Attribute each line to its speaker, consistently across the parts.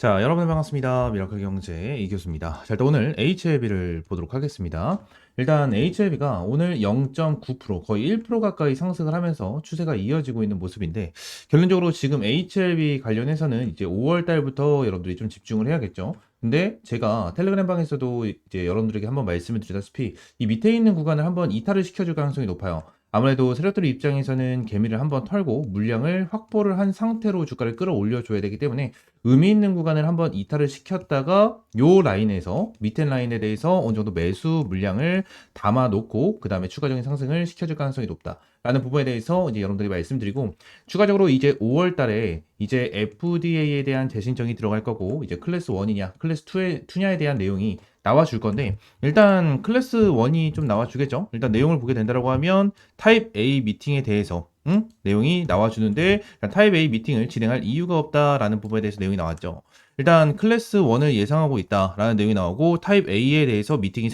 Speaker 1: 자, 여러분 반갑습니다. 미라클 경제 이교수입니다. 자, 일단 오늘 HLB를 보도록 하겠습니다. 일단 HLB가 오늘 0.9% 거의 1% 가까이 상승을 하면서 추세가 이어지고 있는 모습인데, 결론적으로 지금 HLB 관련해서는 이제 5월 달부터 여러분들이 좀 집중을 해야겠죠. 근데 제가 텔레그램 방에서도 이제 여러분들에게 한번 말씀을 드리다시피 이 밑에 있는 구간을 한번 이탈을 시켜줄 가능성이 높아요. 아무래도 세력들 입장에서는 개미를 한번 털고 물량을 확보를 한 상태로 주가를 끌어올려 줘야 되기 때문에 의미 있는 구간을 한번 이탈을 시켰다가 요 라인에서 밑에 라인에 대해서 어느 정도 매수 물량을 담아 놓고 그 다음에 추가적인 상승을 시켜줄 가능성이 높다라는 부분에 대해서 이제 여러분들이 말씀드리고, 추가적으로 이제 5월 달에 이제 FDA에 대한 재신청이 들어갈 거고, 이제 클래스 1이냐 클래스 2냐에 대한 내용이 나와줄 건데, 일단 클래스 1이 좀 나와주겠죠. 일단 내용을 보게 된다라고 하면 타입 A 미팅에 대해서 내용이 나와주는데, 타입 A 미팅을 진행할 이유가 없다라는 부분에 대해서 내용이 나왔죠. 일단 클래스 1을 예상하고 있다라는 내용이 나오고, 타입 A에 대해서 미팅이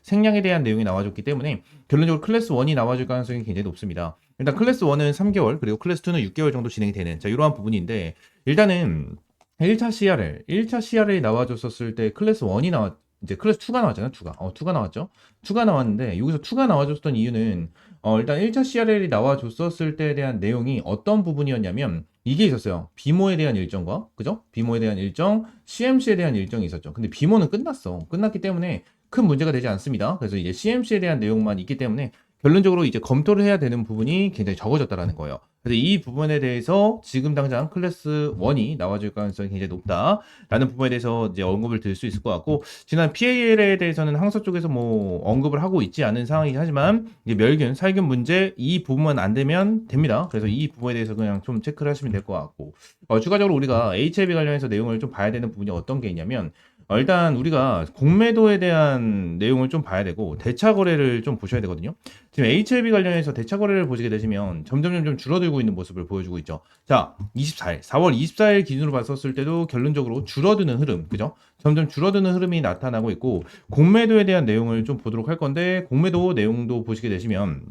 Speaker 1: 생략에 대한 내용이 나와줬기 때문에 결론적으로 클래스 1이 나와줄 가능성이 굉장히 높습니다. 일단 클래스 1은 3개월, 그리고 클래스 2는 6개월 정도 진행이 되는 이러한 부분인데, 일단은 1차 CRL이 나와줬었을 때 클래스 1이 이제 클래스 2가 나왔잖아요. 2가 나왔죠. 2가 나왔는데, 여기서 2가 나와줬던 이유는 일단 1차 CRL이 나와줬었을 때에 대한 내용이 어떤 부분이었냐면 이게 있었어요. 비모에 대한 일정과, 그죠? 비모에 대한 일정, CMC에 대한 일정이 있었죠. 근데 비모는 끝났기 때문에 큰 문제가 되지 않습니다. 그래서 이제 CMC에 대한 내용만 있기 때문에 결론적으로 이제 검토를 해야 되는 부분이 굉장히 적어졌다라는 거예요. 그래서 이 부분에 대해서 지금 당장 클래스 1이 나와줄 가능성이 굉장히 높다라는 부분에 대해서 이제 언급을 드릴 수 있을 것 같고, 지난 PAL에 대해서는 항소 쪽에서 뭐 언급을 하고 있지 않은 상황이긴 하지만, 이제 멸균, 살균 문제 이 부분만 안 되면 됩니다. 그래서 이 부분에 대해서 그냥 좀 체크를 하시면 될 것 같고, 추가적으로 우리가 HLB 관련해서 내용을 좀 봐야 되는 부분이 어떤 게 있냐면, 일단 우리가 공매도에 대한 내용을 좀 봐야 되고 대차 거래를 좀 보셔야 되거든요. 지금 HLB 관련해서 대차 거래를 보시게 되시면 점점 좀 줄어들고 있는 모습을 보여주고 있죠. 자, 24일, 4월 24일 기준으로 봤었을 때도 결론적으로 줄어드는 흐름, 그죠? 점점 줄어드는 흐름이 나타나고 있고, 공매도에 대한 내용을 좀 보도록 할 건데, 공매도 내용도 보시게 되시면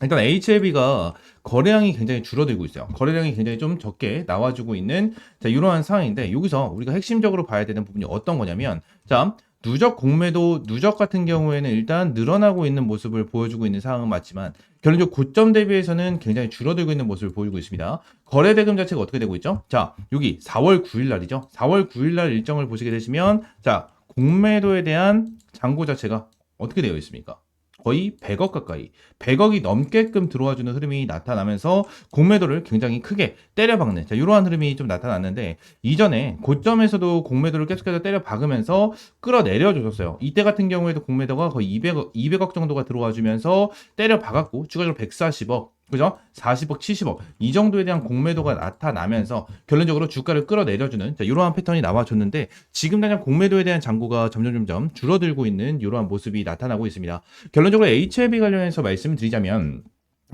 Speaker 1: 일단 HLB가 거래량이 굉장히 줄어들고 있어요. 거래량이 굉장히 좀 적게 나와주고 있는 이러한 상황인데, 여기서 우리가 핵심적으로 봐야 되는 부분이 어떤 거냐면, 자, 누적 공매도, 누적 같은 경우에는 일단 늘어나고 있는 모습을 보여주고 있는 상황은 맞지만 결론적 고점 대비해서는 굉장히 줄어들고 있는 모습을 보여주고 있습니다. 거래 대금 자체가 어떻게 되고 있죠? 자, 여기 4월 9일 날이죠. 4월 9일 날 일정을 보시게 되시면, 자, 공매도에 대한 잔고 자체가 어떻게 되어 있습니까? 거의 100억 가까이, 100억이 넘게끔 들어와주는 흐름이 나타나면서 공매도를 굉장히 크게 때려박는 이러한 흐름이 좀 나타났는데, 이전에 고점에서도 공매도를 계속해서 때려박으면서 끌어내려 줬었어요. 이때 같은 경우에도 공매도가 거의 200억 정도가 들어와주면서 때려박았고, 추가적으로 140억, 그죠? 40억, 70억 이 정도에 대한 공매도가 나타나면서 결론적으로 주가를 끌어내려주는 이러한 패턴이 나와줬는데, 지금 당장 공매도에 대한 잔고가 점점 줄어들고 있는 이러한 모습이 나타나고 있습니다. 결론적으로 HLB 관련해서 말씀을 드리자면,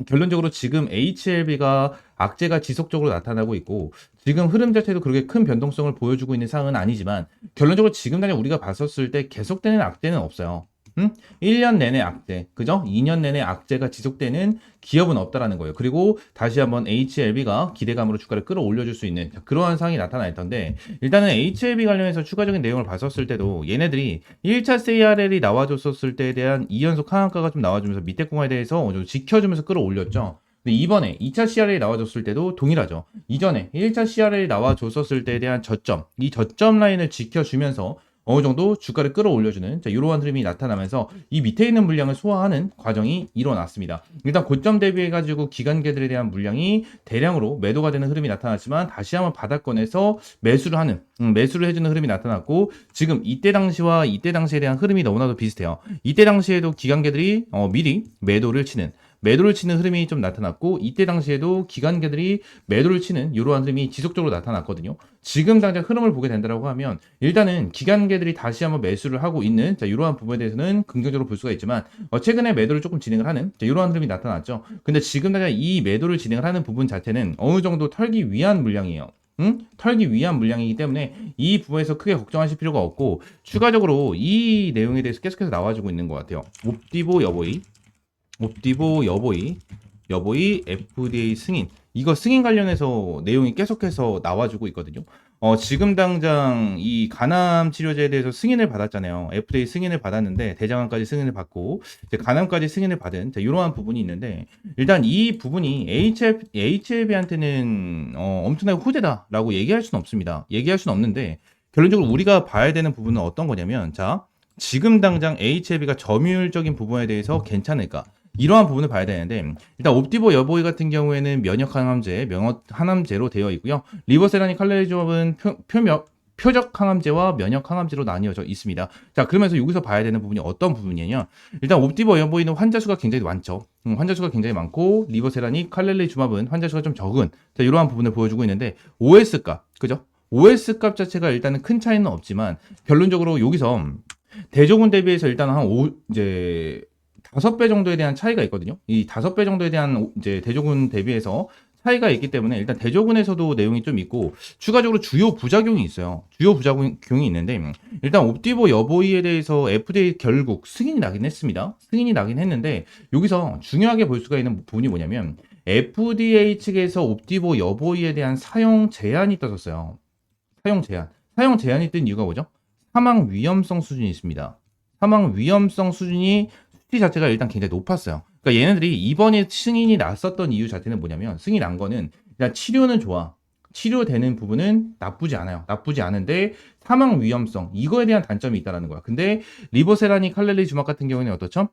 Speaker 1: 결론적으로 지금 HLB가 악재가 지속적으로 나타나고 있고, 지금 흐름 자체도 그렇게 큰 변동성을 보여주고 있는 상황은 아니지만, 결론적으로 지금 당장 우리가 봤었을 때 계속되는 악재는 없어요. 1년 내내 악재, 그죠? 2년 내내 악재가 지속되는 기업은 없다라는 거예요. 그리고 다시 한번 HLB가 기대감으로 주가를 끌어올려줄 수 있는 그러한 상황이 나타나 있던데, 일단은 HLB 관련해서 추가적인 내용을 봤었을 때도 얘네들이 1차 CRL이 나와줬었을 때에 대한 2연속 하한가가 좀 나와주면서 밑에 공화에 대해서 어느 정도 지켜주면서 끌어올렸죠. 근데 이번에 2차 CRL이 나와줬을 때도 동일하죠. 이전에 1차 CRL이 나와줬었을 때에 대한 저점, 이 저점 라인을 지켜주면서 어느 정도 주가를 끌어올려주는 이러한 흐름이 나타나면서 이 밑에 있는 물량을 소화하는 과정이 일어났습니다. 일단 고점 대비해가지고 기관계들에 대한 물량이 대량으로 매도가 되는 흐름이 나타났지만, 다시 한번 바닥권에서 매수를 해주는 흐름이 나타났고, 지금 이때 당시와 이때 당시에 대한 흐름이 너무나도 비슷해요. 이때 당시에도 기관계들이 미리 매도를 치는 흐름이 좀 나타났고, 이때 당시에도 기관계들이 매도를 치는 이러한 흐름이 지속적으로 나타났거든요. 지금 당장 흐름을 보게 된다고 하면 일단은 기관계들이 다시 한번 매수를 하고 있는 이러한 부분에 대해서는 긍정적으로 볼 수가 있지만, 최근에 매도를 조금 진행을 하는 이러한 흐름이 나타났죠. 근데 지금 당장 이 매도를 진행을 하는 부분 자체는 어느 정도 털기 위한 물량이에요. 털기 위한 물량이기 때문에 이 부분에서 크게 걱정하실 필요가 없고, 추가적으로 이 내용에 대해서 계속해서 나와주고 있는 것 같아요. 옵디보 여보이 FDA 승인, 이거 승인 관련해서 내용이 계속해서 나와주고 있거든요. 지금 당장 이 간암 치료제에 대해서 승인을 받았잖아요. FDA 승인을 받았는데 대장암까지 승인을 받고 이제 간암까지 승인을 받은 이러한 부분이 있는데 일단 이 부분이 HLB한테는 엄청나게 후대다라고 얘기할 수는 없습니다. 얘기할 수는 없는데 결론적으로 우리가 봐야 되는 부분은 어떤 거냐면 자 지금 당장 HLB가 점유율적인 부분에 대해서 괜찮을까? 이러한 부분을 봐야 되는데 일단 옵디보 여보이 같은 경우에는 면역 항암제, 면역 항암제로 되어 있고요. 리버세라닌 칼렐리즘은 표적 항암제와 면역 항암제로 나뉘어져 있습니다. 자, 그러면서 여기서 봐야 되는 부분이 어떤 부분이냐? 일단 옵디보 여보이는 환자 수가 굉장히 많죠. 환자 수가 굉장히 많고 리버세라닌 칼렐리주맙은 환자 수가 좀 적은 자, 이러한 부분을 보여주고 있는데 OS 값, 그죠? OS 값 자체가 일단은 큰 차이는 없지만 결론적으로 여기서 대조군 대비해서 일단 이제 5배 정도에 대한 차이가 있거든요. 이 5배 정도에 대한 이제 대조군 대비해서 차이가 있기 때문에 일단 대조군에서도 내용이 좀 있고 추가적으로 주요 부작용이 있어요. 주요 부작용이 있는데 일단 옵디보 여보이에 대해서 FDA 결국 승인이 나긴 했습니다. 승인이 나긴 했는데 여기서 중요하게 볼 수가 있는 부분이 뭐냐면 FDA 측에서 옵디보 여보이에 대한 사용 제한이 떠졌어요. 사용 제한. 사용 제한이 뜬 이유가 뭐죠? 사망 위험성 수준이 있습니다. 사망 위험성 수준이 수치 자체가 일단 굉장히 높았어요. 그러니까 얘네들이 이번에 승인이 났었던 이유 자체는 뭐냐면 승인이 난 거는 일단 치료는 좋아. 치료되는 부분은 나쁘지 않아요. 나쁘지 않은데 사망 위험성 이거에 대한 단점이 있다라는 거야. 근데 리보세라닌 칼렐리주맙 같은 경우에는 어떻죠?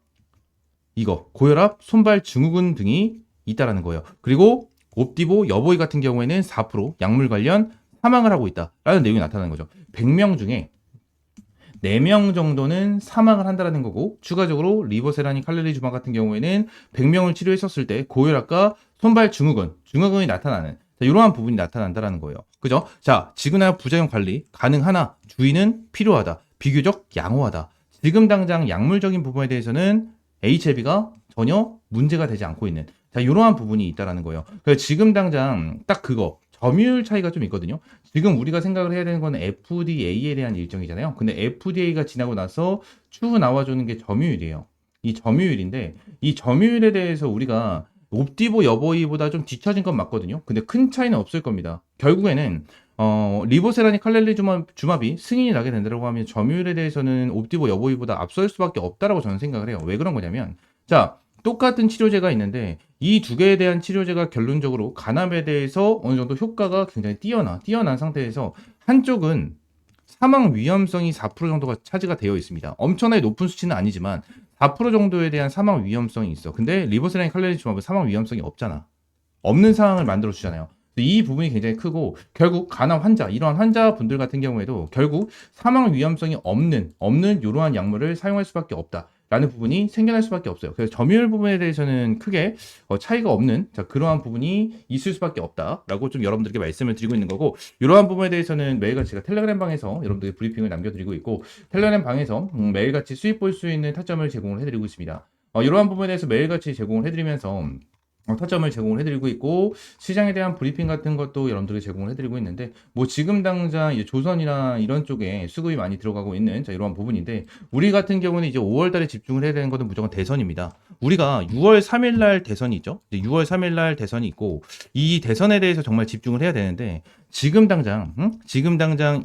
Speaker 1: 이거 고혈압, 손발 증후군 등이 있다라는 거예요. 그리고 옵디보 여보이 같은 경우에는 4% 약물 관련 사망을 하고 있다라는 내용이 나타나는 거죠. 100명 중에 4명 정도는 사망을 한다는 거고 추가적으로 리보세라닌 칼렐리주맙 같은 경우에는 100명을 치료했었을 때 고혈압과 손발 증후군이 나타나는 자, 이러한 부분이 나타난다는 거예요. 그죠? 자, 지그나 부작용 관리 가능하나 주의는 필요하다. 비교적 양호하다. 지금 당장 약물적인 부분에 대해서는 HLB가 전혀 문제가 되지 않고 있는 자, 이러한 부분이 있다라는 거예요. 그래서 지금 당장 딱 그거 점유율 차이가 좀 있거든요. 지금 우리가 생각을 해야 되는 건 FDA에 대한 일정이잖아요. 근데 FDA가 지나고 나서 추후 나와주는 게 점유율이에요. 이 점유율인데 이 점유율에 대해서 우리가 옵디보 여보이보다 좀 뒤처진 건 맞거든요. 근데 큰 차이는 없을 겁니다. 결국에는 리보세라닌 칼렐리주맙이 승인이 나게 된다고 하면 점유율에 대해서는 옵디보 여보이보다 앞설 수밖에 없다라고 저는 생각을 해요. 왜 그런 거냐면 자 똑같은 치료제가 있는데 이 두 개에 대한 치료제가 결론적으로 간암에 대해서 어느 정도 효과가 굉장히 뛰어난 상태에서 한쪽은 사망 위험성이 4% 정도가 차지가 되어 있습니다. 엄청나게 높은 수치는 아니지만 4% 정도에 대한 사망 위험성이 있어. 근데 리보세라닌 칼렐리주맙은 사망 위험성이 없잖아. 없는 상황을 만들어 주잖아요. 이 부분이 굉장히 크고 결국 간암 환자 이러한 환자분들 같은 경우에도 결국 사망 위험성이 없는 이러한 약물을 사용할 수밖에 없다. 라는 부분이 생겨날 수밖에 없어요. 그래서 점유율 부분에 대해서는 크게 차이가 없는 자, 그러한 부분이 있을 수밖에 없다라고 좀 여러분들께 말씀을 드리고 있는 거고 이러한 부분에 대해서는 매일같이 제가 텔레그램 방에서 여러분들께 브리핑을 남겨드리고 있고 텔레그램 방에서 매일같이 수익 볼 수 있는 타점을 제공을 해드리고 있습니다. 이러한 부분에 대해서 매일같이 제공을 해드리면서 타점을 제공을 해드리고 있고 시장에 대한 브리핑 같은 것도 여러분들이 제공을 해드리고 있는데 뭐 지금 당장 이제 조선이나 이런 쪽에 수급이 많이 들어가고 있는 자 이러한 부분인데 우리 같은 경우는 이제 5월달에 집중을 해야 되는 것은 무조건 대선입니다. 우리가 6월 3일날 대선이 있죠. 6월 3일날 대선이 있고 이 대선에 대해서 정말 집중을 해야 되는데 지금 당장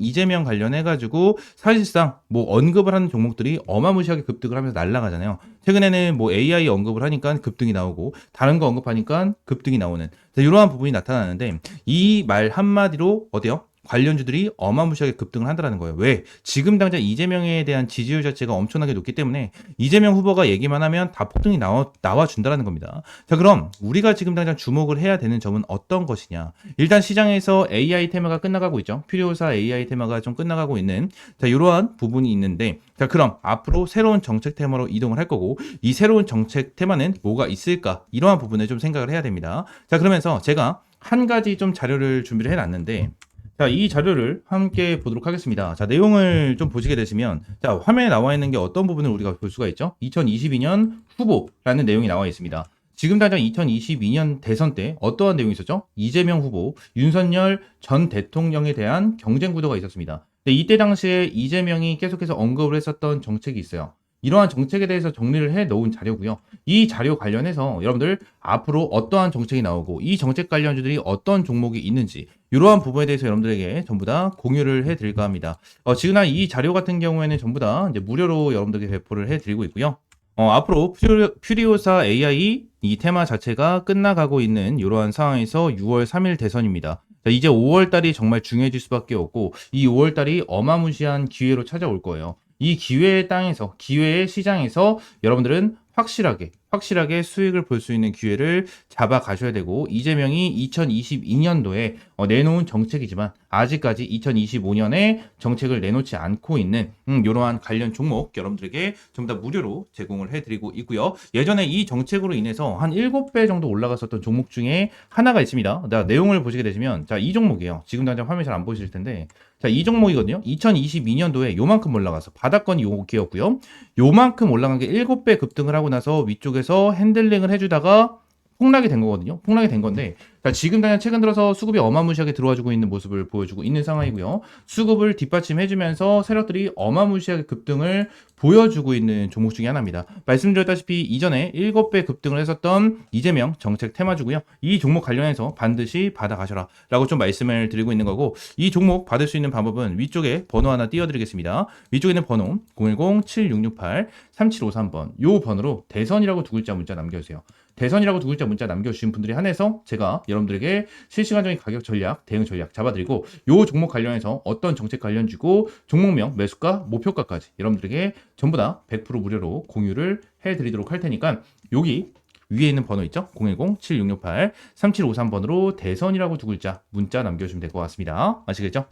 Speaker 1: 이재명 관련해가지고 사실상 뭐 언급을 하는 종목들이 어마무시하게 급등을 하면서 날아가잖아요. 최근에는 뭐 AI 언급을 하니까 급등이 나오고 다른 거 언급하니까 급등이 나오는 이러한 부분이 나타나는데 이 말 한마디로 어때요? 관련주들이 어마무시하게 급등을 한다는 거예요. 왜? 지금 당장 이재명에 대한 지지율 자체가 엄청나게 높기 때문에 이재명 후보가 얘기만 하면 다 폭등이 나와준다는 겁니다. 자, 그럼 우리가 지금 당장 주목을 해야 되는 점은 어떤 것이냐? 일단 시장에서 AI 테마가 끝나가고 있죠. 필요사 AI 테마가 좀 끝나가고 있는 자, 이러한 부분이 있는데 자, 그럼 앞으로 새로운 정책 테마로 이동을 할 거고 이 새로운 정책 테마는 뭐가 있을까? 이러한 부분을 좀 생각을 해야 됩니다. 자, 그러면서 제가 한 가지 좀 자료를 준비를 해놨는데 자, 이 자료를 함께 보도록 하겠습니다. 자, 내용을 좀 보시게 되시면, 자, 화면에 나와 있는 게 어떤 부분을 우리가 볼 수가 있죠? 2022년 후보라는 내용이 나와 있습니다. 지금 당장 2022년 대선 때 어떠한 내용이 있었죠? 이재명 후보, 윤석열 전 대통령에 대한 경쟁 구도가 있었습니다. 근데 이때 당시에 이재명이 계속해서 언급을 했었던 정책이 있어요. 이러한 정책에 대해서 정리를 해 놓은 자료고요. 이 자료 관련해서 여러분들 앞으로 어떠한 정책이 나오고 이 정책 관련주들이 어떤 종목이 있는지 이러한 부분에 대해서 여러분들에게 전부 다 공유를 해드릴까 합니다. 지금 이 자료 같은 경우에는 전부 다 이제 무료로 여러분들에게 배포를 해드리고 있고요. 앞으로 퓨리오사 AI 이 테마 자체가 끝나가고 있는 이러한 상황에서 6월 3일 대선입니다. 자, 이제 5월 달이 정말 중요해질 수밖에 없고 이 5월 달이 어마무시한 기회로 찾아올 거예요. 이 기회의 땅에서, 기회의 시장에서 여러분들은 확실하게 수익을 볼 수 있는 기회를 잡아 가셔야 되고, 이재명이 2022년도에 내놓은 정책이지만 아직까지 2025년에 정책을 내놓지 않고 있는 이러한 관련 종목 여러분들에게 전부 다 무료로 제공을 해드리고 있고요. 예전에 이 정책으로 인해서 한 7배 정도 올라갔었던 종목 중에 하나가 있습니다. 내용을 보시게 되시면, 자, 이 종목이에요. 지금 당장 화면 잘 안 보실 텐데, 자, 이 종목이거든요. 2022년도에 요만큼 올라가서 바닥권이 여기였고요. 요만큼 올라간 게 7배 급등을 하고 나서 위쪽에서 핸들링을 해주다가 폭락이 된 거거든요. 폭락이 된 건데, 자, 지금 당장 최근 들어서 수급이 어마무시하게 들어와주고 있는 모습을 보여주고 있는 상황이고요. 수급을 뒷받침해주면서 세력들이 어마무시하게 급등을 보여주고 있는 종목 중에 하나입니다. 말씀드렸다시피 이전에 7배 급등을 했었던 이재명 정책 테마주고요. 이 종목 관련해서 반드시 받아가셔라 라고 좀 말씀을 드리고 있는 거고, 이 종목 받을 수 있는 방법은 위쪽에 번호 하나 띄워드리겠습니다. 위쪽에 있는 번호 010-7668-3753번 요 번호로 대선이라고 두 글자 문자 남겨주세요. 대선이라고 두 글자 문자 남겨주신 분들이 한해서 제가 여러분들에게 실시간적인 가격 전략, 대응 전략 잡아드리고, 요 종목 관련해서 어떤 정책 관련주고 종목명, 매수가, 목표가까지 여러분들에게 전부 다 100% 무료로 공유를 해드리도록 할 테니까, 여기 위에 있는 번호 있죠? 010-7668-3753번으로 대선이라고 두 글자 문자 남겨주시면 될 것 같습니다. 아시겠죠?